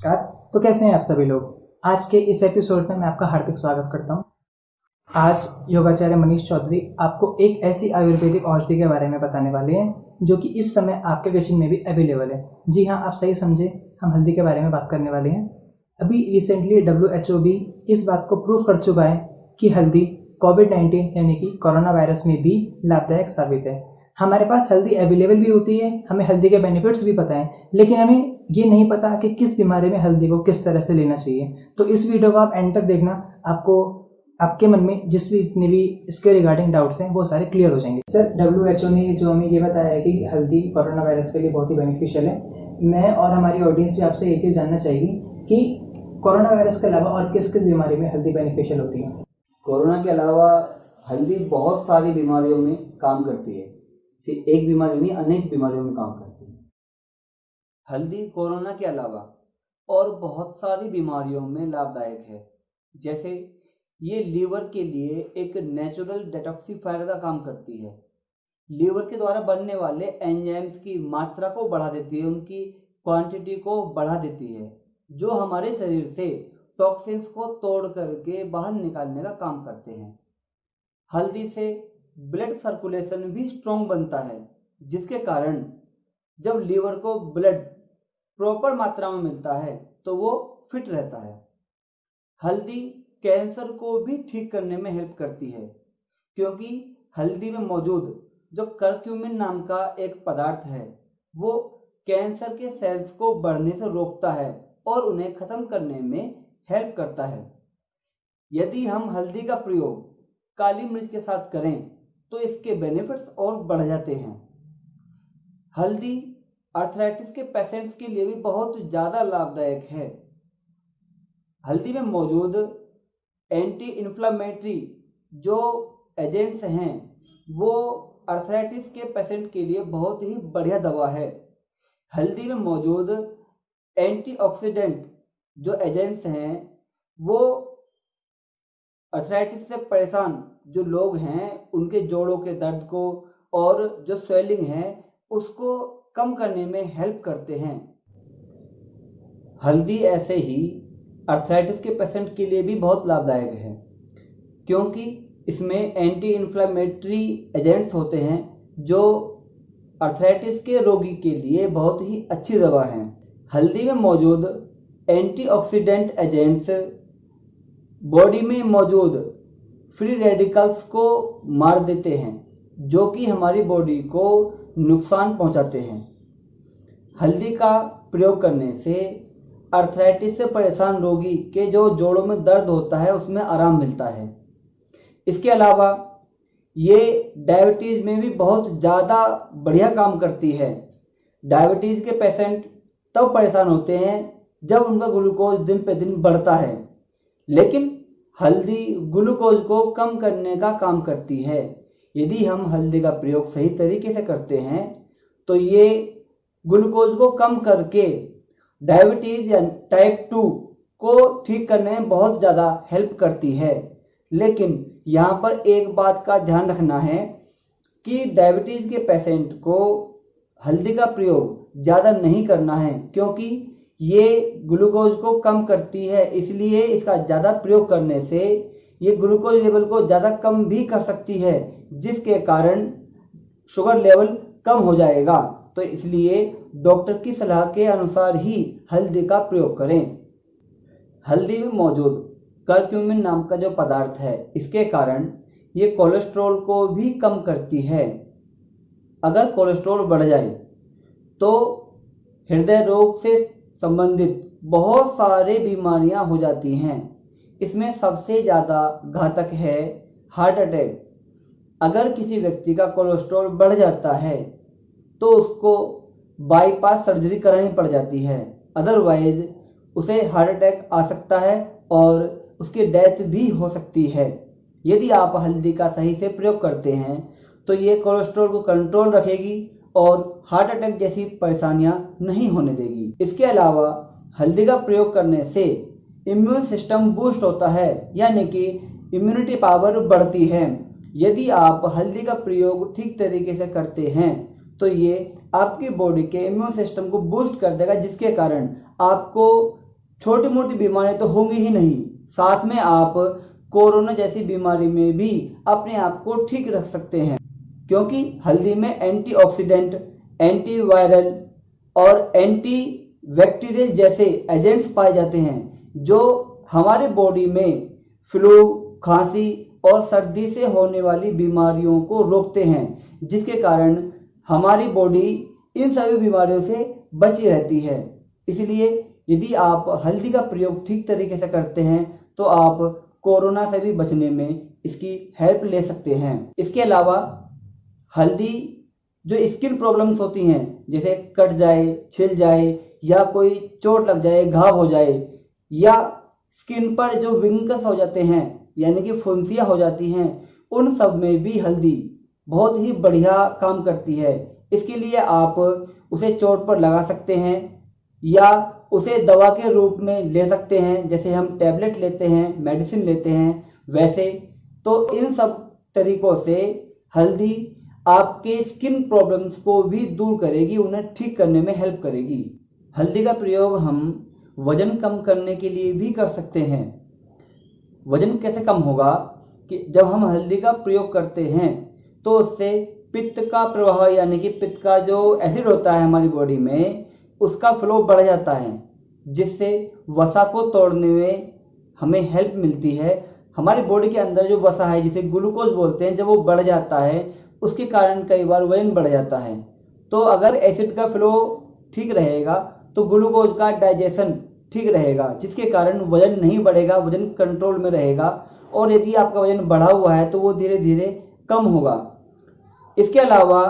नमस्कार। तो कैसे हैं आप सभी लोग। आज के इस एपिसोड में मैं आपका हार्दिक स्वागत करता हूं। आज योगाचार्य मनीष चौधरी आपको एक ऐसी आयुर्वेदिक औषधि के बारे में बताने वाले हैं जो कि इस समय आपके किचन में भी अवेलेबल है। जी हाँ, आप सही समझे, हम हल्दी के बारे में बात करने वाले हैं। अभी रिसेंटली WHO भी इस बात को प्रूव कर चुका है कि हल्दी कोविड-19 यानी कि कोरोना वायरस में भी लाभदायक साबित है। हमारे पास हल्दी अवेलेबल भी होती है, हमें हल्दी के बेनिफिट्स भी पता है, लेकिन हमें ये नहीं पता कि किस बीमारी में हल्दी को किस तरह से लेना चाहिए। तो इस वीडियो को आप एंड तक देखना, आपको आपके मन में जितने भी इसके रिगार्डिंग डाउट्स हैं वो सारे क्लियर हो जाएंगे। सर, WHO ने जो हमें ये बताया है कि हल्दी कोरोना वायरस के लिए बहुत ही बेनिफिशियल है। मैं और हमारी ऑडियंस भी आपसे ये चीज़ जानना चाहेगी कि कोरोना वायरस के अलावा और किस किस बीमारी में हल्दी बेनिफिशियल होती है। कोरोना के अलावा हल्दी बहुत सारी बीमारियों में काम करती है। सिर्फ एक बीमारी नहीं, अनेक बीमारियों में काम करती है। हल्दी कोरोना के अलावा और बहुत सारी बीमारियों में लाभदायक है। जैसे ये लीवर के लिए एक नेचुरल डिटॉक्सिफायर का काम करती है। लीवर के द्वारा बनने वाले एंजाइम्स की मात्रा को बढ़ा देती है, उनकी क्वांटिटी को बढ़ा देती है, जो हमारे शरीर से टॉक्सिन्स को तोड़ करके बाहर निकालने का काम करते हैं। हल्दी से ब्लड सर्कुलेशन भी स्ट्रॉन्ग बनता है, जिसके कारण जब लीवर को ब्लड प्रॉपर मात्रा में मिलता है तो वो फिट रहता है। हल्दी कैंसर को भी ठीक करने में हेल्प करती है, क्योंकि हल्दी में मौजूद जो करक्यूमिन नाम का एक पदार्थ है वो कैंसर के सेल्स को बढ़ने से रोकता है और उन्हें खत्म करने में हेल्प करता है। यदि हम हल्दी का प्रयोग काली मिर्च के साथ करें तो इसके बेनिफिट्स और बढ़ जाते हैं। हल्दी आर्थराइटिस के पेशेंट्स के लिए भी बहुत ज़्यादा लाभदायक है। हल्दी में मौजूद एंटी इन्फ्लामेटरी जो एजेंट्स हैं वो आर्थराइटिस के पेशेंट के लिए बहुत ही बढ़िया दवा है। हल्दी में मौजूद एंटीऑक्सीडेंट जो एजेंट्स हैं वो आर्थराइटिस से परेशान जो लोग हैं उनके जोड़ों के दर्द को और जो स्वेलिंग है उसको कम करने में हेल्प करते हैं। हल्दी ऐसे ही आर्थराइटिस के पेशेंट के लिए भी बहुत लाभदायक है, क्योंकि इसमें एंटी इन्फ्लामेटरी एजेंट्स होते हैं जो आर्थराइटिस के रोगी के लिए बहुत ही अच्छी दवा है। हल्दी में मौजूद एंटीऑक्सीडेंट एजेंट्स बॉडी में मौजूद फ्री रेडिकल्स को मार देते हैं, जो कि हमारी बॉडी को नुकसान पहुंचाते हैं। हल्दी का प्रयोग करने से आर्थराइटिस से परेशान रोगी के जो जोड़ों में दर्द होता है उसमें आराम मिलता है। इसके अलावा ये डायबिटीज़ में भी बहुत ज़्यादा बढ़िया काम करती है। डायबिटीज़ के पेशेंट तब परेशान होते हैं जब उनका ग्लूकोज दिन पे दिन बढ़ता है, लेकिन हल्दी ग्लूकोज को कम करने का काम करती है। यदि हम हल्दी का प्रयोग सही तरीके से करते हैं तो ये ग्लूकोज को कम करके डायबिटीज़ या टाइप 2 को ठीक करने में बहुत ज़्यादा हेल्प करती है। लेकिन यहाँ पर एक बात का ध्यान रखना है कि डायबिटीज़ के पेशेंट को हल्दी का प्रयोग ज़्यादा नहीं करना है, क्योंकि ये ग्लूकोज को कम करती है। इसलिए इसका ज़्यादा प्रयोग करने से ये ग्लूकोज लेवल को ज़्यादा कम भी कर सकती है, जिसके कारण शुगर लेवल कम हो जाएगा। तो इसलिए डॉक्टर की सलाह के अनुसार ही हल्दी का प्रयोग करें। हल्दी में मौजूद करक्यूमिन नाम का जो पदार्थ है, इसके कारण ये कोलेस्ट्रॉल को भी कम करती है। अगर कोलेस्ट्रॉल बढ़ जाए तो हृदय रोग से संबंधित बहुत सारे बीमारियां हो जाती हैं। इसमें सबसे ज़्यादा घातक है हार्ट अटैक। अगर किसी व्यक्ति का कोलेस्ट्रॉल बढ़ जाता है तो उसको बाईपास सर्जरी करानी पड़ जाती है, अदरवाइज उसे हार्ट अटैक आ सकता है और उसकी डेथ भी हो सकती है। यदि आप हल्दी का सही से प्रयोग करते हैं तो ये कोलेस्ट्रॉल को कंट्रोल रखेगी और हार्ट अटैक जैसी परेशानियां नहीं होने देगी। इसके अलावा हल्दी का प्रयोग करने से इम्यून सिस्टम बूस्ट होता है, यानी कि इम्यूनिटी पावर बढ़ती है। यदि आप हल्दी का प्रयोग ठीक तरीके से करते हैं तो ये आपकी बॉडी के इम्यून सिस्टम को बूस्ट कर देगा, जिसके कारण आपको छोटी मोटी बीमारी तो होंगी ही नहीं, साथ में आप कोरोना जैसी बीमारी में भी अपने आप को ठीक रख सकते हैं, क्योंकि हल्दी में एंटीऑक्सीडेंट, एंटीवायरल और एंटी बैक्टीरियल जैसे एजेंट्स पाए जाते हैं जो हमारे बॉडी में फ्लू, खांसी और सर्दी से होने वाली बीमारियों को रोकते हैं, जिसके कारण हमारी बॉडी इन सभी बीमारियों से बची रहती है। इसलिए यदि आप हल्दी का प्रयोग ठीक तरीके से करते हैं तो आप कोरोना से भी बचने में इसकी हेल्प ले सकते हैं। इसके अलावा हल्दी जो स्किन प्रॉब्लम्स होती हैं, जैसे कट जाए, छिल जाए या कोई चोट लग जाए, घाव हो जाए, या स्किन पर जो विंकल्स हो जाते हैं यानी कि फुंसियाँ हो जाती हैं, उन सब में भी हल्दी बहुत ही बढ़िया काम करती है। इसके लिए आप उसे चोट पर लगा सकते हैं या उसे दवा के रूप में ले सकते हैं, जैसे हम टैबलेट लेते हैं, मेडिसिन लेते हैं, वैसे। तो इन सब तरीकों से हल्दी आपके स्किन प्रॉब्लम्स को भी दूर करेगी, उन्हें ठीक करने में हेल्प करेगी। हल्दी का प्रयोग हम वजन कम करने के लिए भी कर सकते हैं। वजन कैसे कम होगा कि जब हम हल्दी का प्रयोग करते हैं तो उससे पित्त का प्रवाह यानी कि पित्त का जो एसिड होता है हमारी बॉडी में, उसका फ्लो बढ़ जाता है, जिससे वसा को तोड़ने में हमें हेल्प मिलती है। हमारी बॉडी के अंदर जो वसा है, जिसे ग्लूकोज बोलते हैं, जब वो बढ़ जाता है उसके कारण कई बार वजन बढ़ जाता है। तो अगर एसिड का फ्लो ठीक रहेगा तो ग्लूकोज का डाइजेशन ठीक रहेगा, जिसके कारण वजन नहीं बढ़ेगा, वजन कंट्रोल में रहेगा। और यदि आपका वजन बढ़ा हुआ है तो वो धीरे धीरे कम होगा। इसके अलावा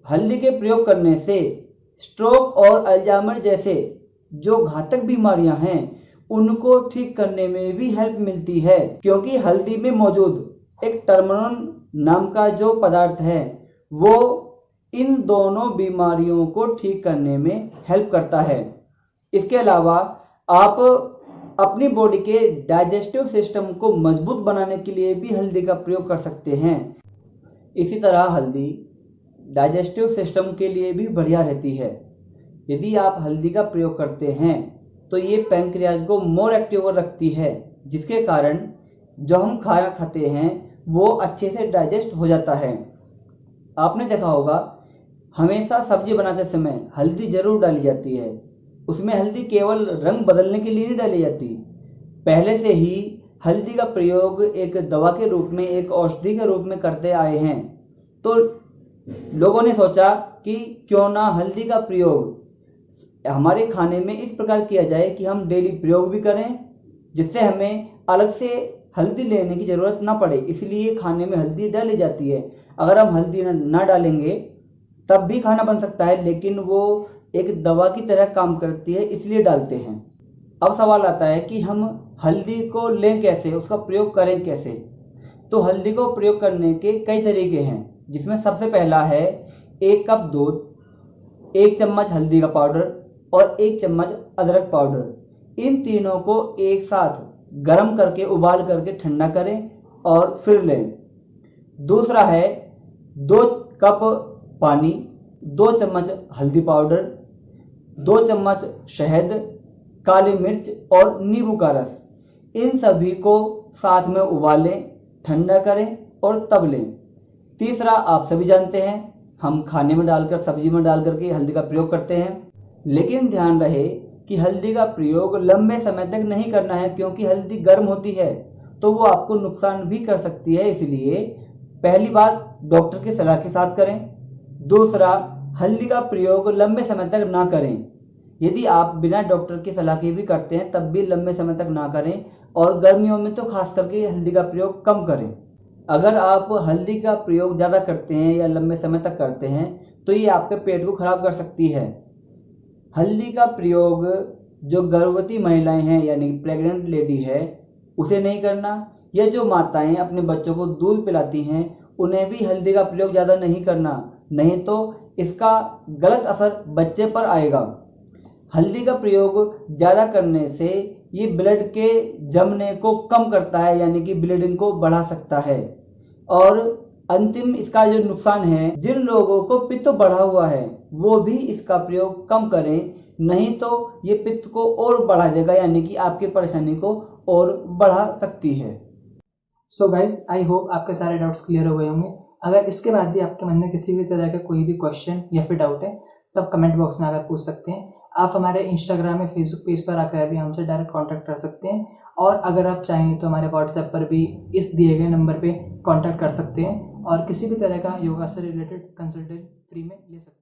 हल्दी के प्रयोग करने से स्ट्रोक और अल्जाइमर जैसे जो घातक बीमारियां हैं उनको ठीक करने में भी हेल्प मिलती है, क्योंकि हल्दी में मौजूद एक टर्मरन नाम का जो पदार्थ है वो इन दोनों बीमारियों को ठीक करने में हेल्प करता है। इसके अलावा आप अपनी बॉडी के डाइजेस्टिव सिस्टम को मजबूत बनाने के लिए भी हल्दी का प्रयोग कर सकते हैं। इसी तरह हल्दी डाइजेस्टिव सिस्टम के लिए भी बढ़िया रहती है। यदि आप हल्दी का प्रयोग करते हैं तो ये पैंक्रियाज को मोर एक्टिव रखती है, जिसके कारण जो हम खाना खाते हैं वो अच्छे से डाइजेस्ट हो जाता है। आपने देखा होगा हमेशा सब्जी बनाते समय हल्दी जरूर डाली जाती है। उसमें हल्दी केवल रंग बदलने के लिए नहीं डाली जाती, पहले से ही हल्दी का प्रयोग एक दवा के रूप में, एक औषधि के रूप में करते आए हैं। तो लोगों ने सोचा कि क्यों ना हल्दी का प्रयोग हमारे खाने में इस प्रकार किया जाए कि हम डेली प्रयोग भी करें, जिससे हमें अलग से हल्दी लेने की ज़रूरत ना पड़े। इसलिए खाने में हल्दी डाली जाती है। अगर हम हल्दी ना डालेंगे तब भी खाना बन सकता है, लेकिन वो एक दवा की तरह काम करती है, इसलिए डालते हैं। अब सवाल आता है कि हम हल्दी को लें कैसे, उसका प्रयोग करें कैसे। तो हल्दी को प्रयोग करने के कई तरीके हैं, जिसमें सबसे पहला है 1 कप दूध, 1 चम्मच हल्दी का पाउडर और 1 चम्मच अदरक पाउडर। इन तीनों को एक साथ गर्म करके, उबाल करके ठंडा करें और फिर लें। दूसरा है 2 कप पानी, 2 चम्मच हल्दी पाउडर, 2 चम्मच शहद, काली मिर्च और नींबू का रस। इन सभी को साथ में उबालें, ठंडा करें और तब लें। तीसरा आप सभी जानते हैं, हम खाने में डालकर, सब्जी में डाल करके हल्दी का प्रयोग करते हैं। लेकिन ध्यान रहे कि हल्दी का प्रयोग लंबे समय तक नहीं करना है, क्योंकि हल्दी गर्म होती है तो वो आपको नुकसान भी कर सकती है। इसलिए पहली बात डॉक्टर की सलाह के साथ करें। दूसरा, हल्दी का प्रयोग लंबे समय तक ना करें। यदि आप बिना डॉक्टर की सलाह के भी करते हैं तब भी लंबे समय तक ना करें, और गर्मियों में तो खास करके हल्दी का प्रयोग कम करें। अगर आप हल्दी का प्रयोग ज़्यादा करते हैं या लंबे समय तक करते हैं तो ये आपके पेट को खराब कर सकती है। हल्दी का प्रयोग जो गर्भवती महिलाएं हैं यानी प्रेग्नेंट लेडी है उसे नहीं करना, या जो माताएं अपने बच्चों को दूध पिलाती हैं उन्हें भी हल्दी का प्रयोग ज़्यादा नहीं करना, नहीं तो इसका गलत असर बच्चे पर आएगा। हल्दी का प्रयोग ज़्यादा करने से ये ब्लड के जमने को कम करता है, यानी कि ब्लीडिंग को बढ़ा सकता है। और अंतिम इसका जो नुकसान है, जिन लोगों को पित्त बढ़ा हुआ है वो भी इसका प्रयोग कम करें, नहीं तो ये पित्त को और बढ़ा देगा, यानी कि आपकी परेशानी को और बढ़ा सकती है। सो गाइस, आई होप आपके सारे डाउट्स क्लियर हो गए होंगे। अगर इसके बाद भी आपके मन में किसी भी तरह का कोई भी क्वेश्चन या फिर डाउट है तब कमेंट बॉक्स में आकर पूछ सकते हैं। आप हमारे इंस्टाग्राम या फेसबुक पेज पर आकर भी हमसे डायरेक्ट कांटेक्ट कर सकते हैं, और अगर आप चाहें तो हमारे व्हाट्सएप पर भी इस दिए गए नंबर पे कांटेक्ट कर सकते हैं और किसी भी तरह का योगा से रिलेटेड कंसल्टेंट फ्री में ले सकते हैं।